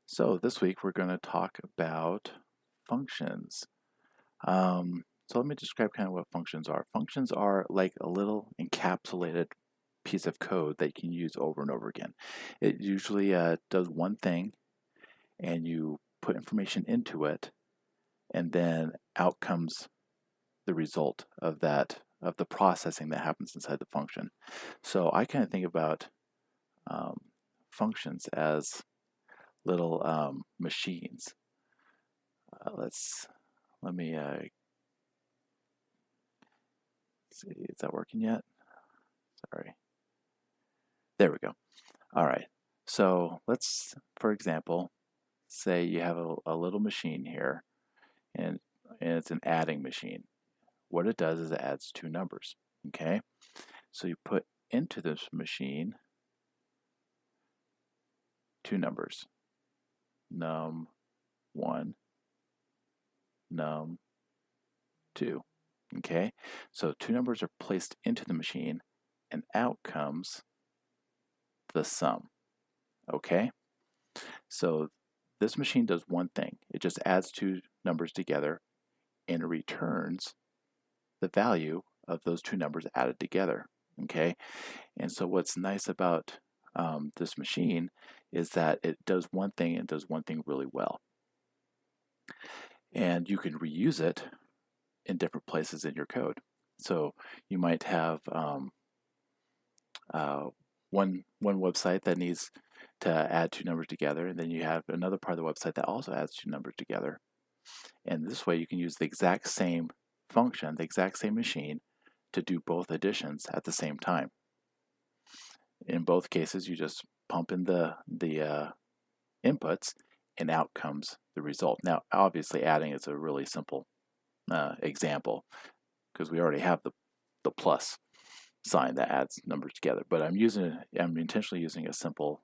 So this week we're going to talk about functions. So let me describe kind of what functions are. Functions are like a little encapsulated piece of code that you can use over and over again. It usually does one thing, and you put information into it, and then out comes the result of the processing that happens inside the function. So I kind of think about um, functions as little machines. Let me see, is that working yet? Sorry. There we go. All right. So let's, for example, say you have a little machine here, and it's an adding machine. What it does is it adds two numbers. Okay. So you put into this machine two numbers, num1, num2. Okay. So two numbers are placed into the machine, and out comes the sum. Okay. So this machine does one thing. It just adds two numbers together and it returns the value of those two numbers added together. Okay, and so what's nice about this machine is that it does one thing and does one thing really well. And you can reuse it in different places in your code. So you might have one website that needs to add two numbers together, and then you have another part of the website that also adds two numbers together. And this way you can use the exact same function, the exact same machine, to do both additions at the same time. In both cases, you just pump in the inputs, and out comes the result. Now, obviously, adding is a really simple example because we already have the plus sign that adds numbers together. But I'm intentionally using a simple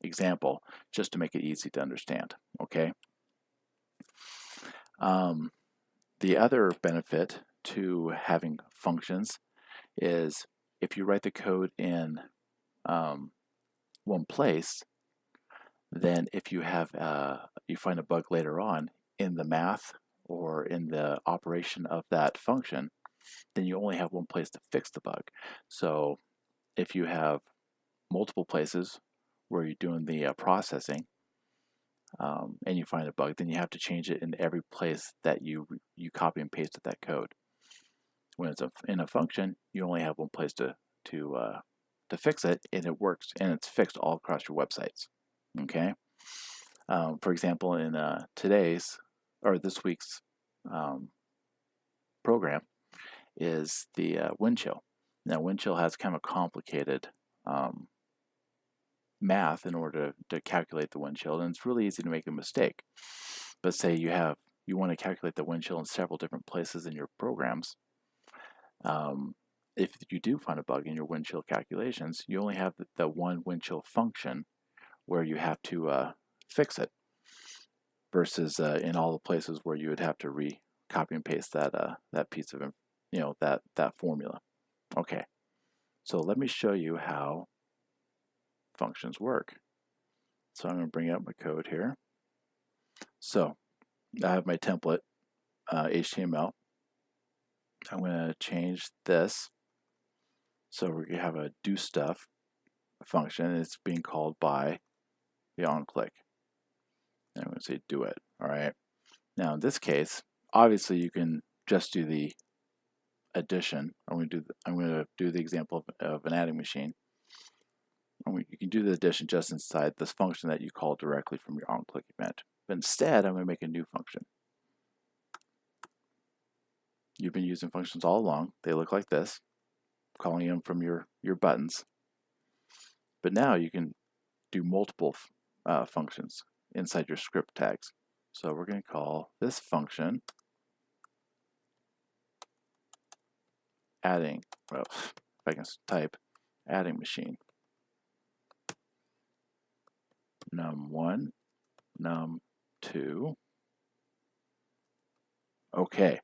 example just to make it easy to understand. Okay. The other benefit to having functions is if you write the code in one place, then if you have you find a bug later on in the math or in the operation of that function, then you only have one place to fix the bug. So if you have multiple places where you're doing the processing and you find a bug, then you have to change it in every place that you copy and pasted that code. When it's in a function, you only have one place to fix it, and it works, and it's fixed all across your websites. Okay. For example, in this week's program is the wind chill. Now, wind chill has kind of a complicated math in order to calculate the wind chill, and it's really easy to make a mistake. But say you want to calculate the wind chill in several different places in your programs. If you do find a bug in your wind chill calculations, you only have the one wind chill function where you have to fix it, versus in all the places where you would have to copy and paste that piece of that formula. Okay, so let me show you how functions work. So I'm going to bring up my code here. So I have my template HTML. I'm going to change this. So we're going to have a do stuff function. It's being called by the onClick. And I'm going to say do it. All right. Now in this case, obviously you can just do the addition. I'm going to do the example of an adding machine. You can do the addition just inside this function that you call directly from your onClick event. But instead, I'm going to make a new function. You've been using functions all along. They look like this, calling them from your buttons. But now you can do multiple functions inside your script tags. So we're going to call this function adding, well, if I can type adding machine. num1, num2. Okay.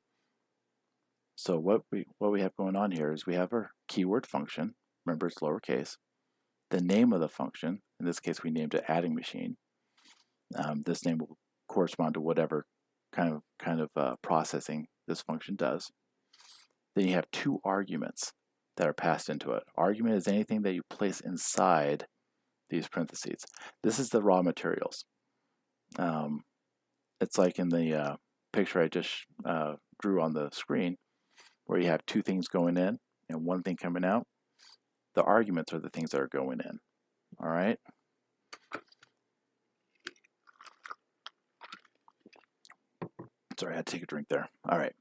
So what we have going on here is we have our keyword function. Remember, it's lowercase. The name of the function, in this case we named it adding machine. This name will correspond to whatever kind of processing this function does. Then you have two arguments that are passed into it. Argument is anything that you place inside these parentheses. This is the raw materials. It's like in the picture I just drew on the screen, where you have two things going in and one thing coming out. The arguments are the things that are going in. All right. Sorry, I had to take a drink there. All right.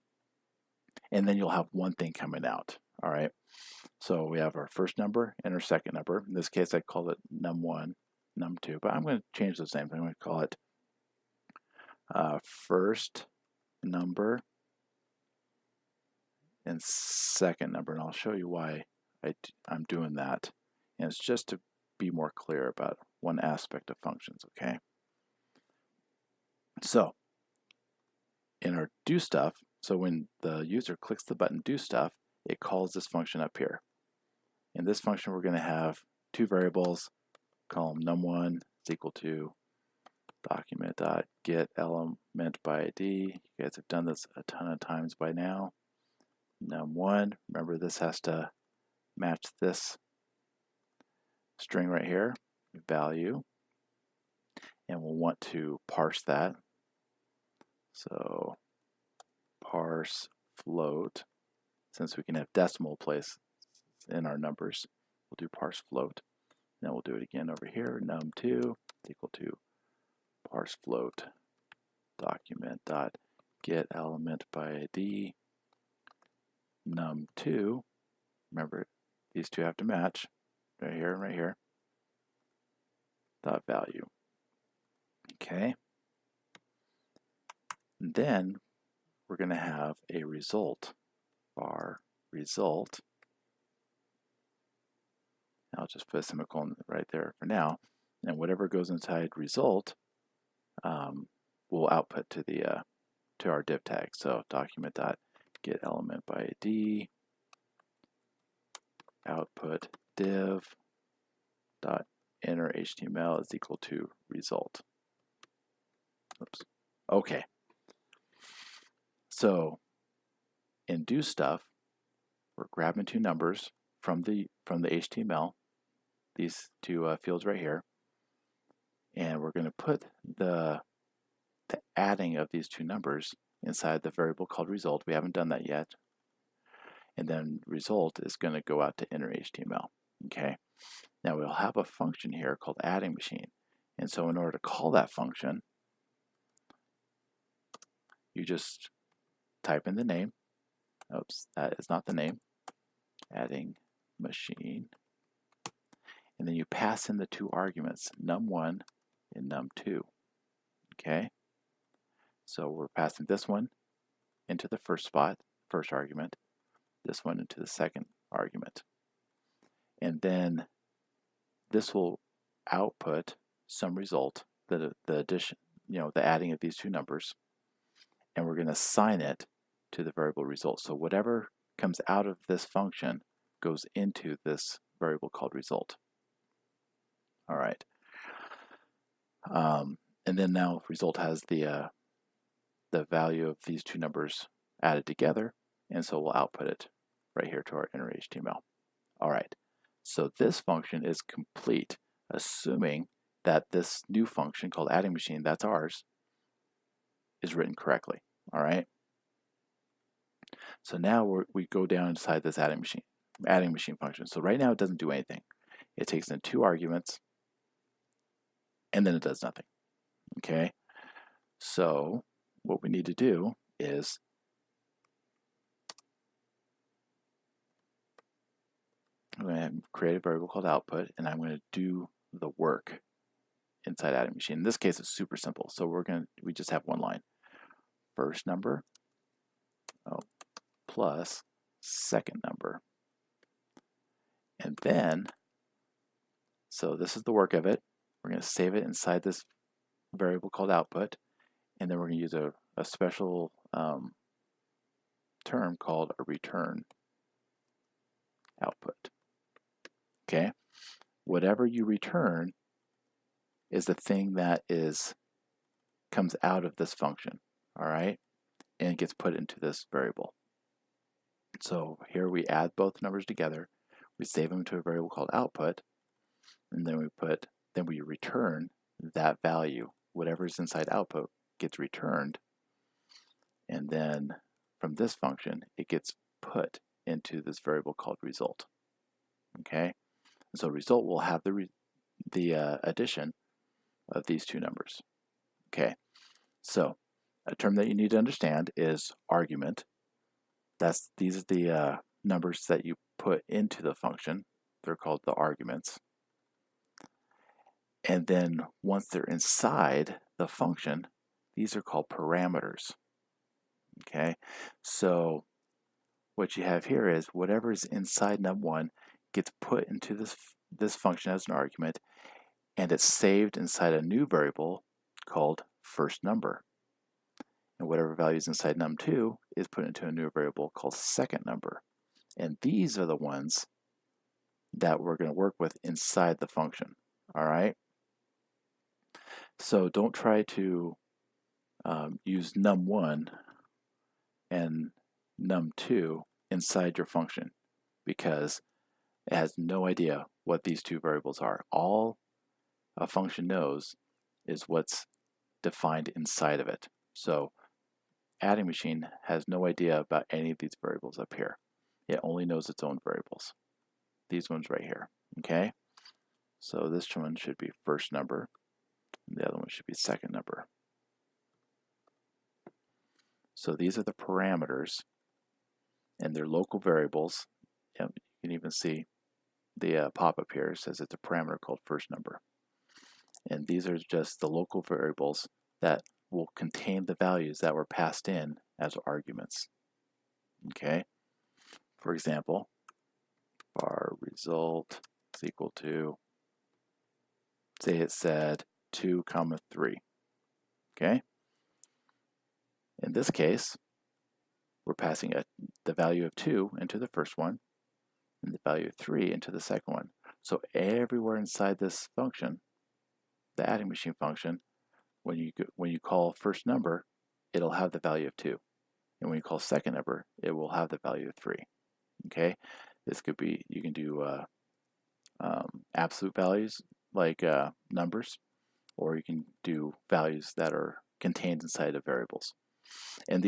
And then you'll have one thing coming out. All right. So we have our first number and our second number. In this case, I call it num1, num2, but I'm going to change those names. I'm going to call it first number and second number, and I'll show you why I'm doing that. And it's just to be more clear about one aspect of functions, okay? So in our do stuff, so when the user clicks the button do stuff, it calls this function up here. In this function, we're going to have two variables, call them num1 is equal to document.get element by ID. You guys have done this a ton of times by now. Num1, remember this has to match this string right here, value, and we'll want to parse that. So parse float, since we can have decimal place in our numbers, we'll do parse float. Then we'll do it again over here, num2 is equal to parse float document.get element by ID. Num2, remember these two have to match, right here and right here, dot value. Okay. And then we're going to have a result, bar result. I'll just put a semicolon right there for now, and whatever goes inside result will output to the to our div tag. So document.get element by ID output div dot enter HTML is equal to result. Oops. Okay. So in do stuff, we're grabbing two numbers from the HTML, these two fields right here, and we're going to put the adding of these two numbers inside the variable called result. We haven't done that yet. And then result is going to go out to enter HTML. Okay. Now we'll have a function here called adding machine. And so in order to call that function, you just type in the name. Oops, that is not the name. Adding machine. And then you pass in the two arguments, num1 and num2. Okay. So we're passing this one into the first spot, first argument, this one into the second argument. And then this will output some result, the addition, the adding of these two numbers, and we're going to assign it to the variable result. So whatever comes out of this function goes into this variable called result. All right. And then now result has the value of these two numbers added together, and so we'll output it right here to our inner HTML. All right, so this function is complete, assuming that this new function called adding machine, that's ours, is written correctly. All right. So now we go down inside this adding machine function. So right now it doesn't do anything. It takes in two arguments, and then it does nothing. Okay. So what we need to do is I'm going to create a variable called output, and I'm going to do the work inside adding machine. In this case, it's super simple. So we just have one line. First number plus second number. And then, so this is the work of it. We're going to save it inside this variable called output, and then we're going to use a special term called a return output. Okay, whatever you return is the thing that is comes out of this function, all right, and gets put into this variable. So here we add both numbers together, we save them to a variable called output, and then we return that value. Whatever's inside output gets returned, and then from this function it gets put into this variable called result. Okay, so result will have the addition of these two numbers. Okay, so a term that you need to understand is argument. These are the numbers that you put into the function. They're called the arguments. And then once they're inside the function, these are called parameters. Okay, so what you have here is whatever is inside num1 gets put into this function as an argument, and it's saved inside a new variable called first number. And whatever value is inside num2 is put into a new variable called second number. And these are the ones that we're going to work with inside the function. All right? So don't try to use num1 and num2 inside your function, because it has no idea what these two variables are. All a function knows is what's defined inside of it. So adding machine has no idea about any of these variables up here. It only knows its own variables. These ones right here. Okay? So this one should be first number, and the other one should be second number. So these are the parameters, and they're local variables. You can even see the pop-up here. It says it's a parameter called first number. And these are just the local variables that will contain the values that were passed in as arguments. Okay? For example, var result is equal to, say it said 2, 3. Okay? In this case, we're passing the value of 2 into the first one, and the value of 3 into the second one. So everywhere inside this function, the adding machine function, when you call first number, it'll have the value of 2. And when you call second number, it will have the value of 3. Okay? This could be, you can do absolute values like numbers, or you can do values that are contained inside of variables. And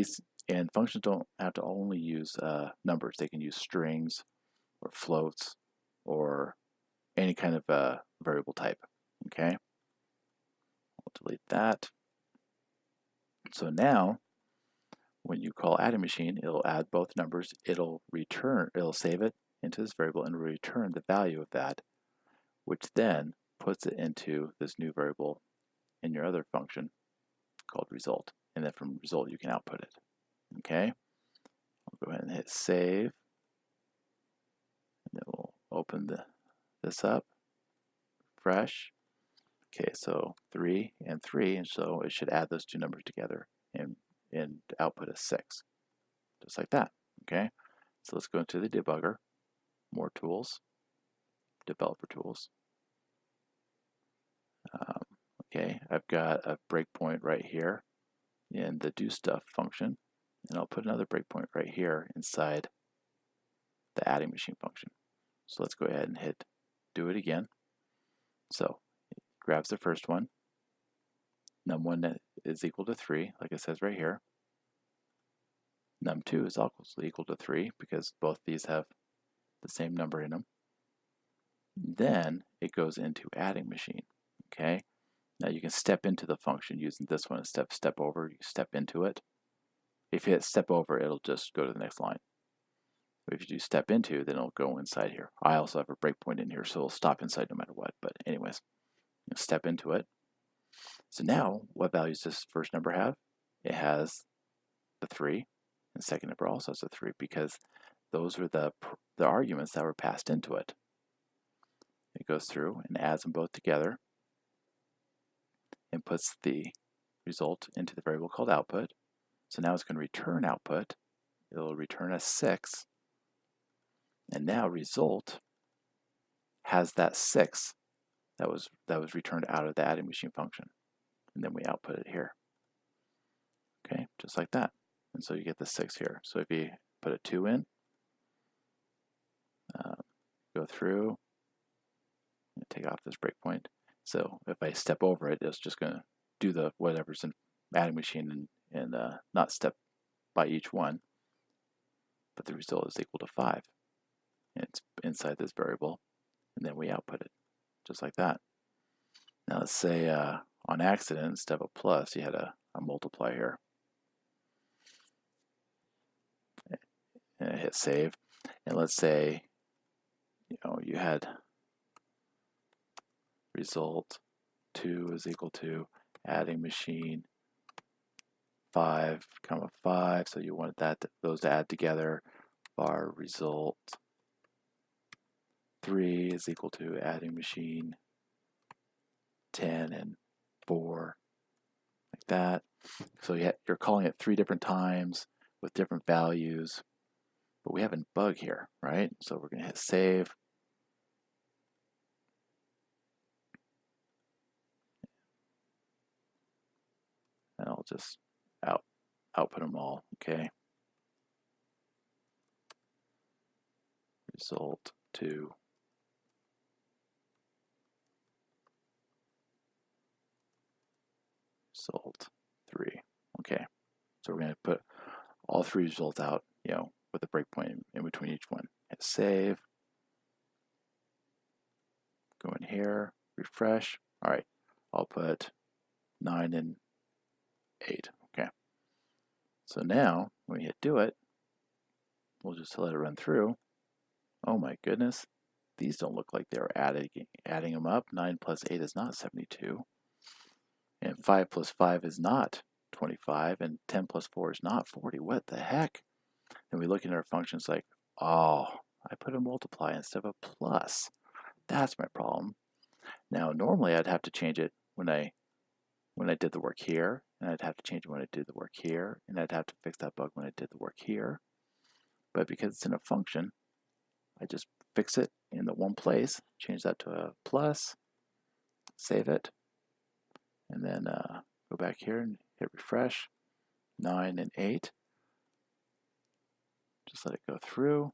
functions don't have to only use numbers. They can use strings or floats or any kind of variable type. Okay? I'll delete that. So now, when you call adding machine, it'll add both numbers. It'll save it into this variable and return the value of that, which then puts it into this new variable in your other function called result. And then from result, you can output it. Okay? I'll go ahead and hit save. And then we'll open this up, refresh. Okay, so 3 and 3, and so it should add those two numbers together and output a 6, just like that. Okay, so let's go into the debugger, more tools, developer tools. Okay, I've got a breakpoint right here in the do stuff function, and I'll put another breakpoint right here inside the adding machine function. So let's go ahead and hit do it again. So it grabs the first one. Num1 is equal to 3, like it says right here. Num2 is also equal to 3 because both these have the same number in them. Then it goes into adding machine. Okay. Now you can step into the function using this one. Step over. You step into it. If you hit step over, it'll just go to the next line. If you do step into, then it'll go inside here. I also have a breakpoint in here, so it'll stop inside no matter what. But anyways, step into it. So now, what values does first number have? It has the 3, and second number also has a 3 because those were the arguments that were passed into it. It goes through and adds them both together and puts the result into the variable called output. So now it's going to return output. It'll return a 6. And now result has that 6 that was returned out of the adding machine function. And then we output it here. Okay, just like that. And so you get the 6 here. So if you put a 2 in, go through, and take off this breakpoint. So if I step over it, it's just going to do the whatever's in adding machine and not step by each one, but the result is equal to 5. And it's inside this variable, and then we output it, just like that. Now let's say on accident, instead of a plus, you had a multiply here. And hit save. And let's say, you had result 2 is equal to adding machine 5, 5. So you wanted those to add together. Var result 3 is equal to adding machine 10 and 4, like that. So you're calling it 3 different times with different values, but we have a bug here, right? So we're going to hit save. And I'll just output them all, okay? Result 2. Result 3. Okay. So we're going to put all 3 results out, with a breakpoint in between each one. Hit save. Go in here, refresh. All right. I'll put 9 and 8. Okay. So now when we hit do it, we'll just let it run through. Oh my goodness. These don't look like they were adding them up. 9 plus 8 is not 72. And 5 plus 5 is not 25. And 10 plus 4 is not 40. What the heck? And we look at our functions like, oh, I put a multiply instead of a plus. That's my problem. Now, normally I'd have to change it when I did the work here, and I'd have to change it when I did the work here, and I'd have to fix that bug when I did the work here. But because it's in a function, I just fix it in the one place, change that to a plus, save it, and then go back here and hit refresh. 9 and 8. Just let it go through.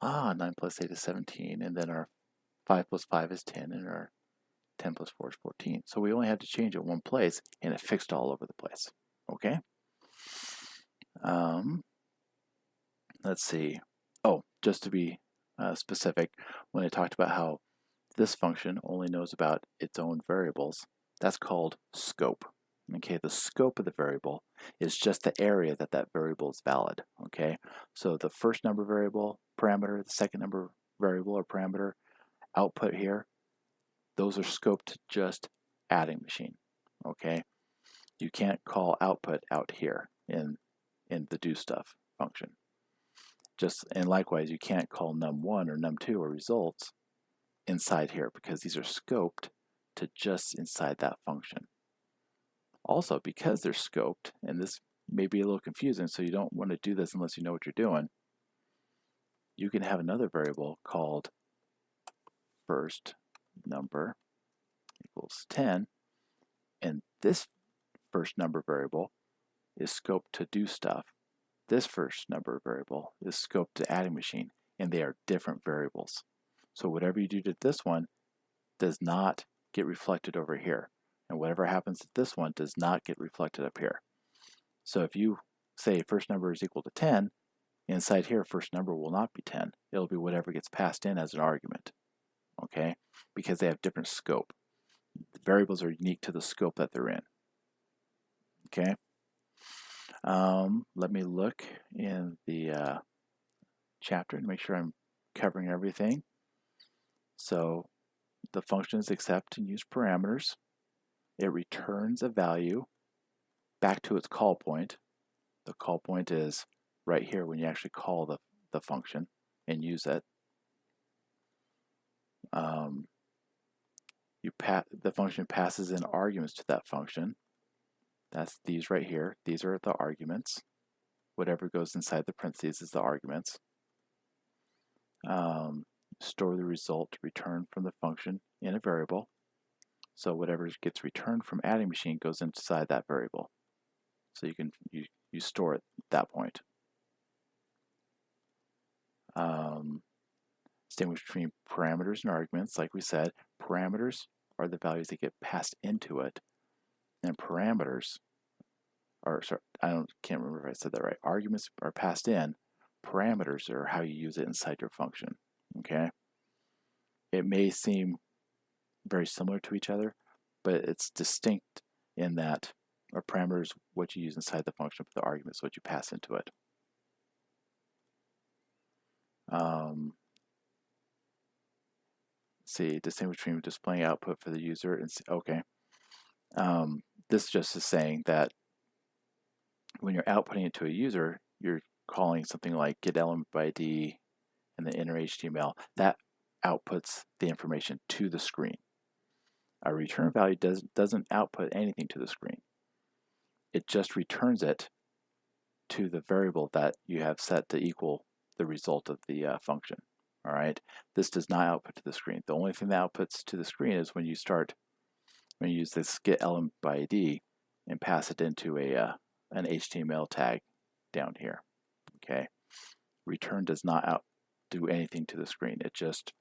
9 plus 8 is 17, and then our 5 plus 5 is 10, and our 10 plus 4 is 14. So we only had to change it one place, and it fixed all over the place. Okay? Let's see. Oh, just to be specific, when I talked about how this function only knows about its own variables, that's called scope. Okay, the scope of the variable is just the area that that variable is valid. Okay, so the first number variable parameter, the second number variable or parameter, output here, those are scoped to just adding machine. Okay, you can't call output out here in the do stuff function. And likewise, you can't call num1 or num2 or results inside here because these are scoped to just inside that function. Also, because they're scoped, and this may be a little confusing, so you don't want to do this unless you know what you're doing, you can have another variable called first number equals 10, and this first number variable is scoped to do stuff. This first number variable is scoped to adding machine, and they are different variables. So whatever you do to this one does not get reflected over here. And whatever happens to this one does not get reflected up here. So if you say first number is equal to 10, inside here first number will not be 10. It'll be whatever gets passed in as an argument. Okay? Because they have different scope. The variables are unique to the scope that they're in. Okay? Let me look in the chapter to make sure I'm covering everything. So the functions accept and use parameters. It returns a value back to its call point. The call point is right here when you actually call the function and use it. The function passes in arguments to that function. That's these right here. These are the arguments. Whatever goes inside the parentheses is the arguments. Store the result returned from the function in a variable. So whatever gets returned from adding machine goes inside that variable. So you store it at that point. Distinguish between parameters and arguments. Like we said, parameters are the values that get passed into it, and parameters are, sorry, can't remember if I said that right. Arguments are passed in. Parameters are how you use it inside your function. Okay. It may seem very similar to each other, but it's distinct in that a parameter is what you use inside the function, but the argument is what you pass into it. See, distinguish between displaying output for the user and okay. This just is saying that when you're outputting it to a user, you're calling something like getElementById and the inner HTML. That outputs the information to the screen. A return value doesn't output anything to the screen. It just returns it to the variable that you have set to equal the result of the function. All right. This does not output to the screen. The only thing that outputs to the screen is when you use this getElementById and pass it into an HTML tag down here. Okay. Return does not do anything to the screen. It just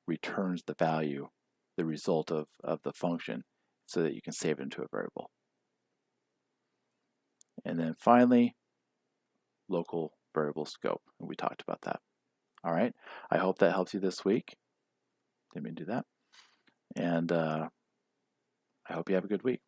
returns the value, the result of the function, so that you can save it into a variable. And then finally, local variable scope. We talked about that. All right. I hope that helps you this week. Didn't mean to do that. And I hope you have a good week.